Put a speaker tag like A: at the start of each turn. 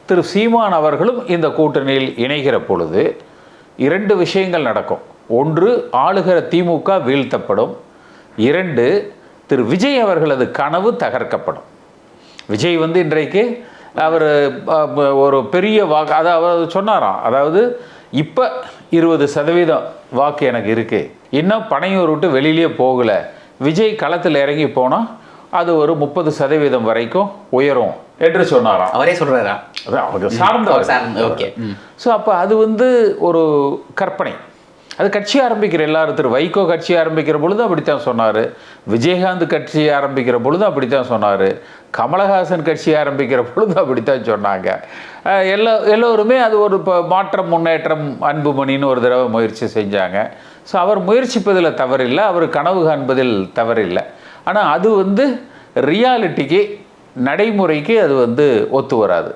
A: திரு சீமான் அவர்களும் இந்த கூட்டணியில் இணைகிற பொழுது 2 விஷயங்கள் நடக்கும். ஒன்று, ஆளுகிற திமுக வீழ்த்தப்படும். 2, திரு விஜய் அவர்களது கனவு தகர்க்கப்படும். விஜய் இன்றைக்கு அவர் ஒரு பெரிய வாக்கு, அதாவது சொன்னாராம், அதாவது இப்போ 20% வாக்கு எனக்கு இருக்குது, இன்னும் பனையூர் விட்டு வெளியிலே போகலை, விஜய் களத்தில் இறங்கி போனால் அது ஒரு 30% வரைக்கும் உயரும் என்று சொன்னாராம்.
B: அவரே சொல்கிறாரா?
A: அதான் அவர் சார்ந்த.
B: ஓகே.
A: ஸோ அப்போ அது ஒரு கற்பனை. அது கட்சி ஆரம்பிக்கிற எல்லாரும், திரு வைகோ கட்சி ஆரம்பிக்கிற பொழுது அப்படித்தான் சொன்னார், விஜயகாந்த் கட்சி ஆரம்பிக்கிற பொழுது அப்படித்தான் சொன்னார், கமலஹாசன் கட்சி ஆரம்பிக்கிற பொழுது அப்படித்தான் சொன்னாங்க. எல்லோருமே அது ஒரு மாற்றம், முன்னேற்றம், அன்புமணின்னு ஒரு தடவை முயற்சி செஞ்சாங்க. ஸோ அவர் முயற்சிப்பதில் தவறில்லை, அவர் கனவு காண்பதில் தவறில்லை. ஆனால் அது ரியாலிட்டிக்கு, நடைமுறைக்கு அது ஒத்து வராது.